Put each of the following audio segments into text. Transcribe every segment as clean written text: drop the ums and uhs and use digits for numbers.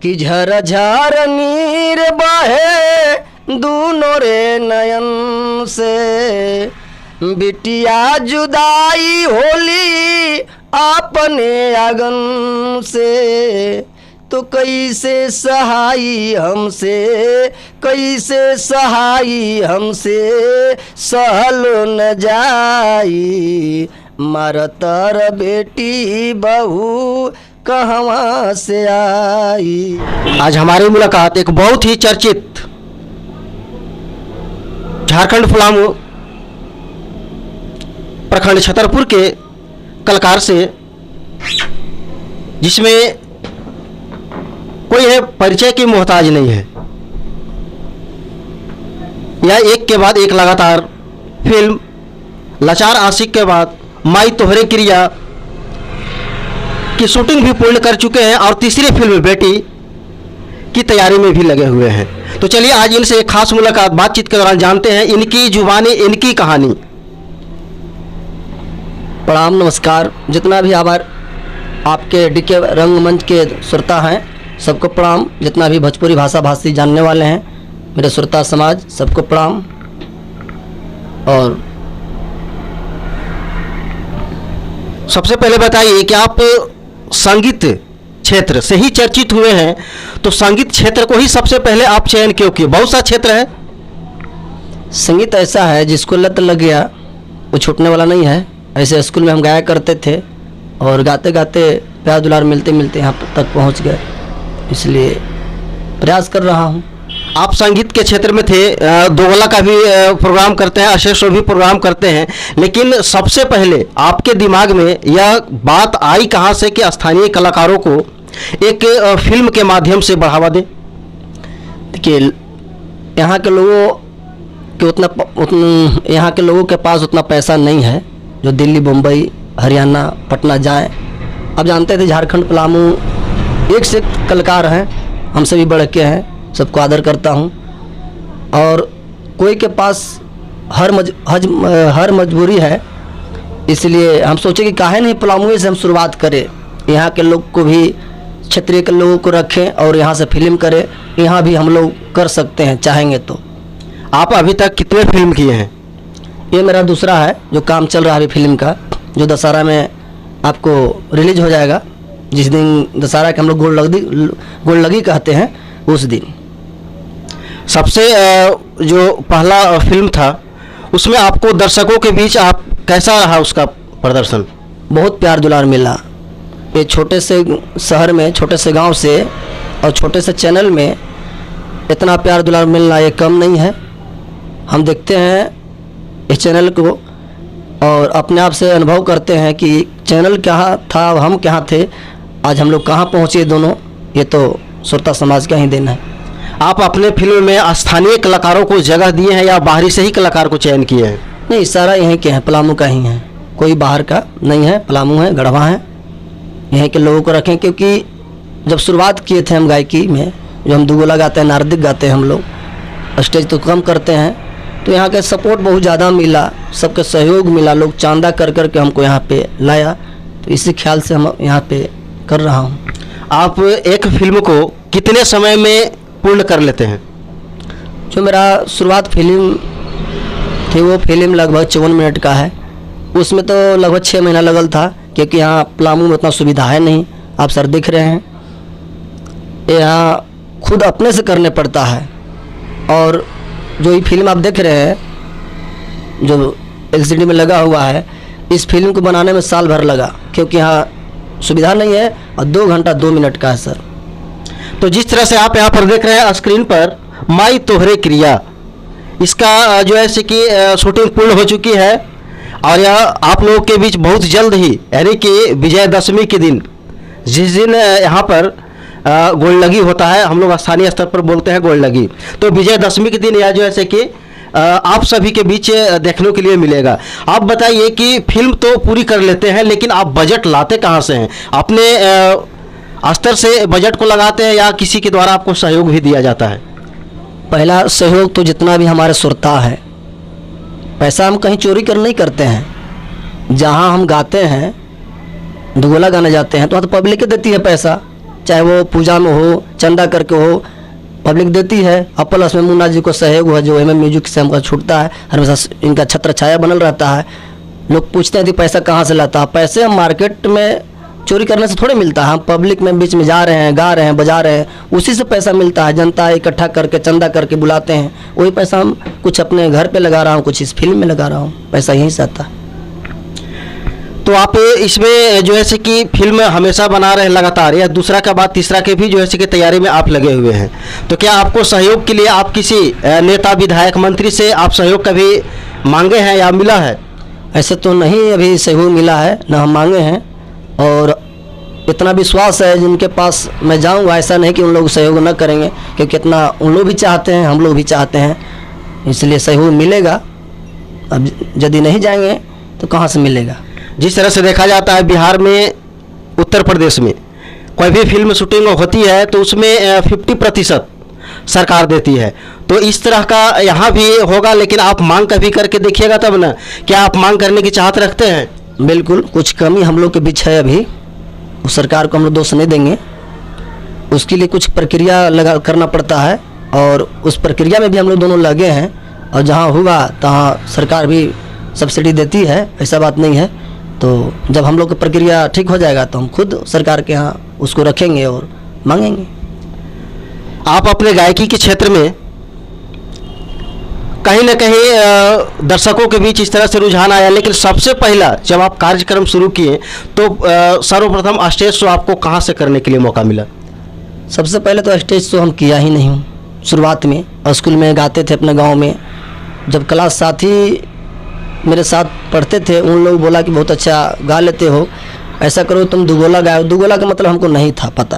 कि झरझर नीर बहे दूनो रे नयन से, बिटिया जुदाई होली अपने आंगन से, तो कैसे सहाई हमसे, कैसे सहाई हमसे, सहल न जाई, मरतर बेटी बहू कहवा से आई। आज हमारी मुलाकात एक बहुत ही चर्चित झारखंड पलामू प्रखंड छतरपुर के कलाकार से, जिसमें कोई है परिचय की मोहताज नहीं है। यह एक के बाद एक लगातार फिल्म लाचार आशिक के बाद माई तोहरे क्रिया की शूटिंग भी पूर्ण कर चुके हैं और तीसरी फिल्म बेटी की तैयारी में भी लगे हुए हैं। तो चलिए आज इनसे एक खास मुलाकात बातचीत के दौरान जानते हैं इनकी जुबानी, इनकी कहानी। प्रणाम, नमस्कार। जितना भी आभार आपके डीके रंगमंच के श्रोता हैं सबको प्रणाम। जितना भी भोजपुरी भाषा भाषी जानने वाले हैं मेरे श्रोता समाज सबको प्रणाम। और सबसे पहले बताइए कि आप संगीत क्षेत्र से ही चर्चित हुए हैं, तो संगीत क्षेत्र को ही सबसे पहले आप चयन क्यों किए? बहुत सा क्षेत्र है। संगीत ऐसा है जिसको लत लग गया वो छूटने वाला नहीं है। ऐसे स्कूल में हम गाया करते थे और गाते गाते प्यार दुलार मिलते मिलते यहाँ तक पहुँच गए, इसलिए प्रयास कर रहा हूँ। आप संगीत के क्षेत्र में थे, दोगला का भी प्रोग्राम करते हैं, अशेष भी प्रोग्राम करते हैं, लेकिन सबसे पहले आपके दिमाग में यह बात आई कहाँ से कि स्थानीय कलाकारों को एक फिल्म के माध्यम से बढ़ावा दें? देखिए, यहाँ के लोगों के यहाँ के लोगों के पास उतना पैसा नहीं है जो दिल्ली, मुंबई, हरियाणा, पटना जाएं। अब जानते थे झारखंड पलामू एक से एक कलाकार हैं, हमसे भी बढ़ के हैं, सबको आदर करता हूं। और कोई के पास हर मजबूरी है, इसलिए हम सोचे कि काहे नहीं पलामू से हम शुरुआत करें, यहाँ के लोग को भी, क्षेत्रीय के लोगों को रखें और यहाँ से फिल्म करें। यहाँ भी हम लोग कर सकते हैं चाहेंगे तो। आप अभी तक कितने फिल्म किए हैं? ये मेरा दूसरा है जो काम चल रहा है अभी फिल्म का, जो दशहरा में आपको रिलीज हो जाएगा। जिस दिन दशहरा के हम लोग गोड़ लगी कहते हैं, उस दिन। सबसे जो पहला फिल्म था उसमें आपको दर्शकों के बीच आप कैसा रहा उसका प्रदर्शन? बहुत प्यार दुलार मिला। ये छोटे से शहर में, छोटे से गांव से और छोटे से चैनल में इतना प्यार दुलार मिलना ये कम नहीं है। हम देखते हैं इस चैनल को और अपने आप से अनुभव करते हैं कि चैनल कहाँ था, हम कहाँ थे, आज हम लोग कहाँ पहुँचे दोनों। ये तो श्रोता समाज का ही देन है। आप अपने फिल्म में स्थानीय कलाकारों को जगह दिए हैं या बाहरी से ही कलाकार को चयन किए हैं? नहीं, सारा यहीं के हैं, पलामू का ही है, कोई बाहर का नहीं है। पलामू है, गढ़वा है, यहीं के लोगों को रखें। क्योंकि जब शुरुआत किए थे हम गायकी में, जो हम दुगोला गाते हैं, नारदिक गाते हैं, हम लोग स्टेज तो कम करते हैं, तो यहाँ का सपोर्ट बहुत ज़्यादा मिला, सबका सहयोग मिला, लोग चांदा कर कर के हमको यहाँ पे लाया। तो इसी ख्याल से हम यहाँ पे कर रहा हूँ। आप एक फिल्म को कितने समय में पूर्ण कर लेते हैं? जो मेरा शुरुआत फिल्म थी वो फिल्म लगभग 54 मिनट का है। उसमें तो लगभग 6 महीना लगल था, क्योंकि यहाँ पलामू में उतना सुविधा है नहीं। आप सर दिख रहे हैं, यहाँ खुद अपने से करने पड़ता है। और जो ये फिल्म आप देख रहे हैं जो LCD में लगा हुआ है, इस फिल्म को बनाने में साल भर लगा, क्योंकि यहाँ सुविधा नहीं है और 2 घंटा 2 मिनट का है सर। तो जिस तरह से आप यहाँ पर देख रहे हैं स्क्रीन पर माई तोहरे क्रिया, इसका जो है कि शूटिंग पूर्ण हो चुकी है और यह आप लोगों के बीच बहुत जल्द ही, यानी कि विजयदशमी के दिन, जिस दिन यहाँ पर गोड़ लगी होता है, हम लोग स्थानीय स्तर पर बोलते हैं गोड़ लगी, तो विजयदशमी के दिन यह जो है कि आप सभी के बीच देखने के लिए मिलेगा। आप बताइए कि फिल्म तो पूरी कर लेते हैं, लेकिन आप बजट लाते कहाँ से हैं? अपने स्तर से बजट को लगाते हैं या किसी के द्वारा आपको सहयोग भी दिया जाता है? पहला सहयोग तो जितना भी हमारे श्रोता है, पैसा हम कहीं चोरी कर नहीं करते हैं। जहाँ हम गाते हैं, दुगोला गाने जाते हैं, तो वहाँ तो पब्लिक देती है पैसा, चाहे वो पूजा में हो, चंदा करके हो, पब्लिक देती है। अब प्लस में मुन्ना जी को सहयोग हुआ, जो MM म्यूजिक से हमका छूटता है, हमेशा इनका छत्र छाया बनल रहता है। लोग पूछते हैं कि पैसा कहाँ से लाता है। पैसे हम मार्केट में चोरी करने से थोड़े मिलता है, हम पब्लिक में बीच में जा रहे हैं, गा रहे हैं, बजा रहे हैं, उसी से पैसा मिलता है। जनता इकट्ठा करके चंदा करके बुलाते हैं, वही पैसा हम कुछ अपने घर पे लगा रहा हूँ, कुछ इस फिल्म में लगा रहा हूँ, पैसा यहीं से आता है। तो आप इसमें जो है से कि फिल्म हमेशा बना रहे हैं लगातार, या दूसरा का बाद तीसरा के भी जो है से कि तैयारी में आप लगे हुए हैं, तो क्या आपको सहयोग के लिए आप किसी नेता, विधायक, मंत्री से आप सहयोग कभी मांगे हैं या मिला है? ऐसे तो नहीं अभी सहयोग मिला है, ना हम मांगे हैं, और इतना विश्वास है जिनके पास मैं जाऊंगा, ऐसा नहीं कि उन लोग सहयोग न करेंगे, क्योंकि इतना उन लोग भी चाहते हैं, हम लोग भी चाहते हैं, इसलिए सहयोग मिलेगा। अब यदि नहीं जाएंगे तो कहाँ से मिलेगा। जिस तरह से देखा जाता है बिहार में, उत्तर प्रदेश में कोई भी फिल्म शूटिंग होती है तो उसमें 50% सरकार देती है, तो इस तरह का यहाँ भी होगा, लेकिन आप मांग कभी करके देखिएगा तब ना। क्या आप मांग करने की चाहत रखते हैं? बिल्कुल, कुछ कमी हम लोग के बीच है अभी, उस सरकार को हम लोग दोष नहीं देंगे, उसके लिए कुछ प्रक्रिया लगा करना पड़ता है, और उस प्रक्रिया में भी हम लोग दोनों लगे हैं, और जहाँ हुआ तहाँ सरकार भी सब्सिडी देती है, ऐसा बात नहीं है। तो जब हम लोग की प्रक्रिया ठीक हो जाएगा तो हम खुद सरकार के यहाँ उसको रखेंगे और मांगेंगे। आप अपने गायकी के क्षेत्र में कहीं ना कहीं दर्शकों के बीच इस तरह से रुझान आया, लेकिन सबसे पहला जब आप कार्यक्रम शुरू किए तो सर्वप्रथम स्टेज शो आपको कहाँ से करने के लिए मौका मिला? सबसे पहले तो स्टेज शो हम किया ही नहीं हूँ। शुरुआत में स्कूल में गाते थे अपने गांव में, जब क्लास साथी मेरे साथ पढ़ते थे, उन लोग बोला कि बहुत अच्छा गा लेते हो, ऐसा करो तुम दुगोला गाओ। दुगोला का मतलब हमको नहीं था पता,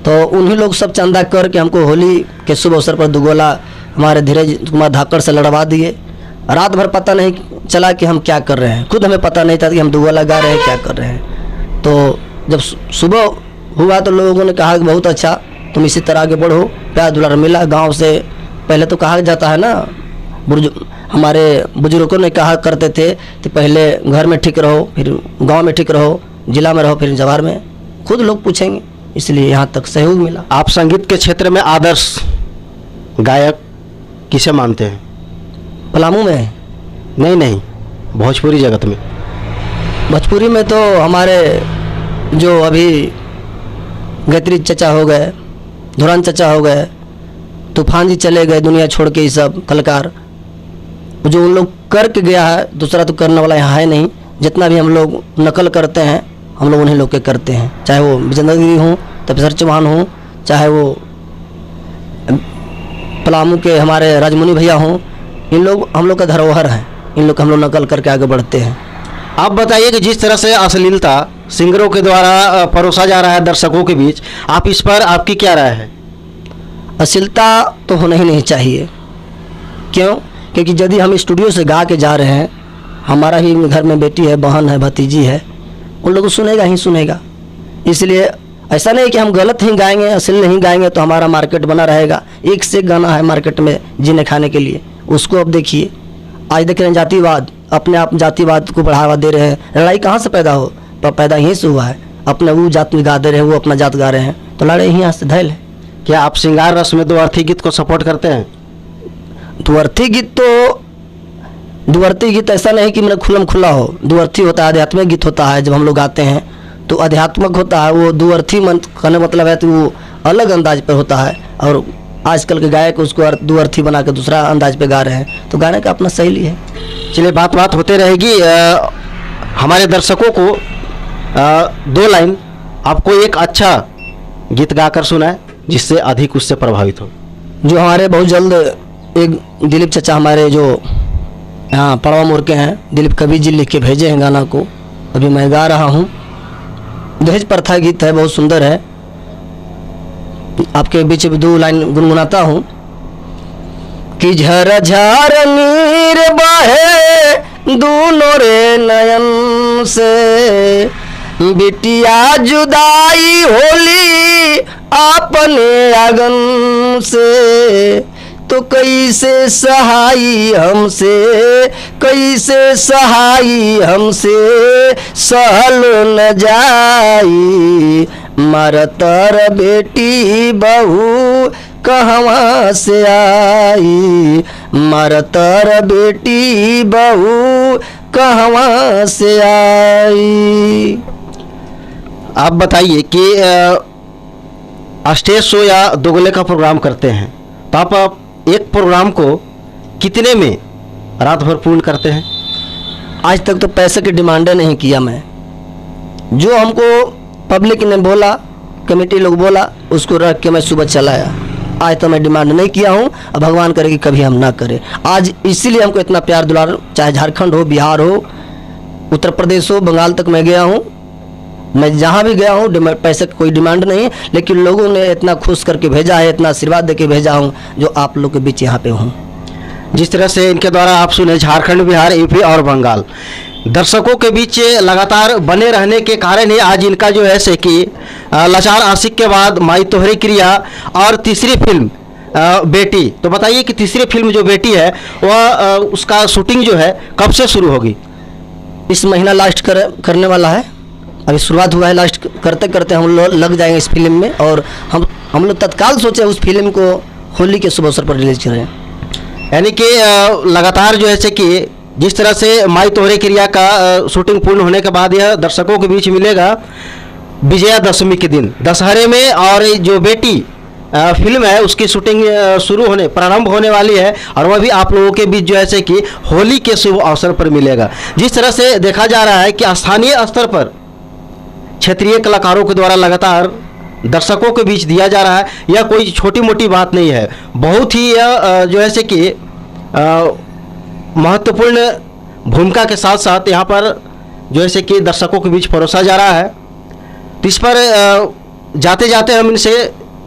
तो उन्हीं लोग सब चंदा करके हमको होली के शुभ अवसर पर दुगोला हमारे धीरज कुमार धाकड़ से लड़वा दिए। रात भर पता नहीं चला कि हम क्या कर रहे हैं, खुद हमें पता नहीं था कि हम दुगोला गा रहे हैं, क्या कर रहे हैं। तो जब सुबह हुआ तो लोगों ने कहा कि बहुत अच्छा, तुम इसी तरह आगे बढ़ो, प्यार दुलार मिला गाँव से। पहले तो कहा जाता है ना, हमारे बुजुर्गों ने कहा करते थे कि पहले घर में ठीक रहो, फिर गांव में ठीक रहो, जिला में रहो, फिर जवार में। खुद लोग पूछेंगे, इसलिए यहाँ तक सहयोग मिला। आप संगीत के क्षेत्र में आदर्श गायक किसे मानते हैं? पलामू में? नहीं, भोजपुरी जगत में। भोजपुरी में तो हमारे जो अभी गायत्री चचा हो गए, धुरान चचा हो गए, तूफान जी चले गए दुनिया छोड़ के, ये सब कलाकार जो उन लोग करके गया है, दूसरा तो करने वाला यहाँ है नहीं। जितना भी हम लोग नकल करते हैं, हम लोग उन्हीं लोग के करते हैं, चाहे वो विजेंद्र गिरी हों, तपेश्वर चौहान हों, चाहे वो पलामू के हमारे राजमुनि भैया हों, इन लोग हम लोग का धरोहर हैं, इन लोग हम लोग नकल करके आगे बढ़ते हैं। आप बताइए कि जिस तरह से अश्लीलता सिंगरों के द्वारा परोसा जा रहा है दर्शकों के बीच, आप इस पर आपकी क्या राय है? अश्लीलता तो होना ही नहीं चाहिए। क्यों? क्योंकि यदि हम स्टूडियो से गा के जा रहे हैं, हमारा ही घर में बेटी है, बहन है, भतीजी है, उन लोगों को सुनेगा ही सुनेगा। इसलिए ऐसा नहीं कि हम गलत ही गाएंगे, अश्लील नहीं गाएंगे तो हमारा मार्केट बना रहेगा। एक से एक गाना है मार्केट में जीने खाने के लिए, उसको अब देखिए। आज देख रहे हैं जातिवाद, अपने आप जातिवाद को बढ़ावा दे रहे हैं। लड़ाई कहाँ से पैदा हो? पैदा यहीं से हुआ है। अपने वो जात में गा दे रहे हैं, वो अपना जात गा रहे हैं, तो लड़ाई यहाँ से धैल है। क्या आप श्रृंगार रस में द्व्यर्थी गीत को सपोर्ट करते हैं? द्व्यर्थी गीत ऐसा नहीं कि मेरा खुलम खुला हो। द्व्यर्थी होता है, आध्यात्मिक गीत होता है। जब हम लोग गाते हैं तो आध्यात्मिक होता है। वो द्व्यर्थी कहने मतलब है कि वो अलग अंदाज पर होता है, और आजकल के गायक उसको द्व्यर्थी बना के दूसरा अंदाज पे गा रहे हैं, तो गाने का अपना शैली है। चलिए, बात होते रहेगी। हमारे दर्शकों को 2 लाइन आपको एक अच्छा गीत गाकर सुनाए जिससे अधिक उससे प्रभावित हो। जो हमारे बहुत जल्द एक दिलीप चचा हमारे जो यहाँ पड़वा मोड़ के हैं, दिलीप कबीर जी लिख के भेजे हैं गाना को, अभी मैं गा रहा हूँ। दहेज प्रथा गीत है, बहुत सुंदर है। आपके बीच 2 लाइन गुनगुनाता हूँ कि झरझर नीर बहे दूनो रे नयन से, बिटिया जुदाई होली अपने आंगन से, तो कैसे सहाई हमसे, कैसे सहाई हमसे, सहल न जाई मरतर बेटी बहू कहवा से आई, मरतर बेटी बहू कहवा से आई। आप बताइए कि स्टेज शो या दोगले का प्रोग्राम करते हैं तो आप एक प्रोग्राम को कितने में रात भर पूर्ण करते हैं? आज तक तो पैसे की डिमांड नहीं किया मैं, जो हमको पब्लिक ने बोला, कमेटी लोग बोला, उसको रख के मैं सुबह चलाया। आज तो मैं डिमांड नहीं किया हूँ, अब भगवान करे कि कभी हम ना करें। आज इसीलिए हमको इतना प्यार दुलार, चाहे झारखंड हो, बिहार हो, उत्तर प्रदेश हो, बंगाल तक मैं गया हूँ, मैं जहाँ भी गया हूँ पैसे की कोई डिमांड नहीं, लेकिन लोगों ने इतना खुश करके भेजा है, इतना आशीर्वाद दे के भेजा हूँ, जो आप लोग के बीच यहाँ पे हूँ। जिस तरह से इनके द्वारा आप सुने, झारखंड, बिहार, यूपी और बंगाल दर्शकों के बीच लगातार बने रहने के कारण ही आज इनका जो है से कि लाचार आशिक के बाद माई तोहरे क्रिया और तीसरी फिल्म बेटी, तो बताइए कि तीसरी फिल्म जो बेटी है वह उसका शूटिंग जो है कब से शुरू होगी? इस महीना लास्ट करने वाला है, अभी शुरुआत हुआ है, लास्ट करते करते हम लोग लग जाएंगे इस फिल्म में। और हम लोग तत्काल सोचे उस फिल्म को होली के शुभ अवसर पर रिलीज करें। यानी कि लगातार जो है कि जिस तरह से माई तोहरे क्रिया का शूटिंग पूर्ण होने के बाद यह दर्शकों के बीच मिलेगा विजयादशमी के दिन दशहरे में, और जो बेटी फिल्म है उसकी शूटिंग प्रारंभ होने वाली है, और वह भी आप लोगों के बीच जो है कि होली के शुभ अवसर पर मिलेगा। जिस तरह से देखा जा रहा है कि स्थानीय स्तर पर क्षेत्रीय कलाकारों के द्वारा लगातार दर्शकों के बीच दिया जा रहा है, यह कोई छोटी मोटी बात नहीं है, बहुत ही यह जो है कि महत्वपूर्ण भूमिका के साथ साथ यहाँ पर जो है कि दर्शकों के बीच परोसा जा रहा है। तो इस पर जाते जाते हम इनसे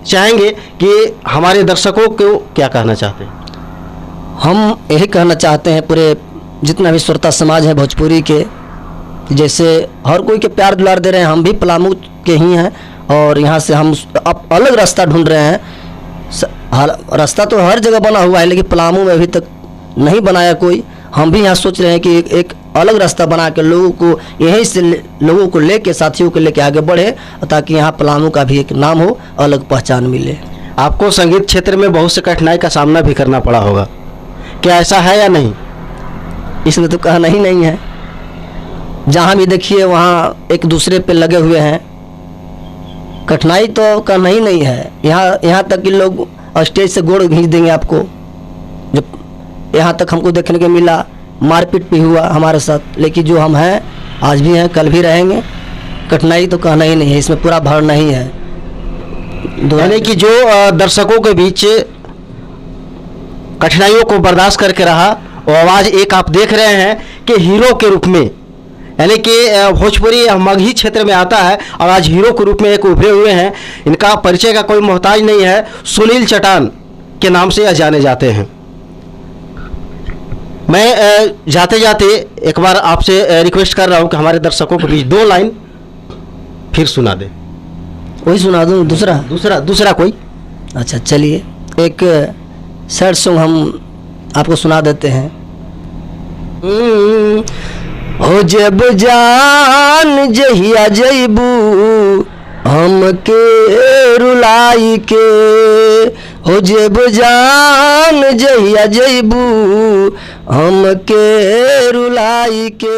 चाहेंगे कि हमारे दर्शकों को क्या कहना चाहते हैं। हम यही कहना चाहते हैं पूरे जितना भी श्रोता समाज है भोजपुरी के, जैसे हर कोई के प्यार दुलार दे रहे हैं, हम भी पलामू के ही हैं और यहाँ से हम अब अलग रास्ता ढूंढ रहे हैं। रास्ता तो हर जगह बना हुआ है, लेकिन पलामू में अभी तक नहीं बनाया कोई। हम भी यहाँ सोच रहे हैं कि एक अलग रास्ता बना के लोगों को यहीं से लोगों को लेके, साथियों को लेके आगे बढ़े, ताकि यहाँ पलामू का भी एक नाम हो, अलग पहचान मिले। आपको संगीत क्षेत्र में बहुत से कठिनाई का सामना भी करना पड़ा होगा, क्या ऐसा है या नहीं? इसमें तो कहना ही नहीं है, जहाँ भी देखिए वहाँ एक दूसरे पे लगे हुए हैं। कठिनाई तो कहना ही नहीं है, यहाँ तक कि लोग स्टेज से गोड़ खींच देंगे आपको। जब यहाँ तक हमको देखने को मिला, मारपीट भी हुआ हमारे साथ, लेकिन जो हम हैं आज भी हैं, कल भी रहेंगे। कठिनाई तो कहना ही नहीं है, इसमें पूरा भर नहीं है। यानी कि जो दर्शकों के बीच कठिनाइयों को बर्दाश्त करके रहा, और आज एक आप देख रहे हैं कि हीरो के रूप में, यानी कि भोजपुरी मगही क्षेत्र में आता है और आज हीरो के रूप में एक उभरे हुए हैं। इनका परिचय का कोई मोहताज नहीं है, सुनील चटान के नाम से यह जाने जाते हैं। मैं जाते जाते एक बार आपसे रिक्वेस्ट कर रहा हूं कि हमारे दर्शकों के बीच 2 लाइन फिर सुना दे। वही सुना दूँ? दूसरा कोई? अच्छा चलिए, एक सैड सॉन्ग हम आपको सुना देते हैं। हो जब जान जहिया जइबू हमके रुलाई के, हो जब जान जहिया जइबू हमके रुलाई के।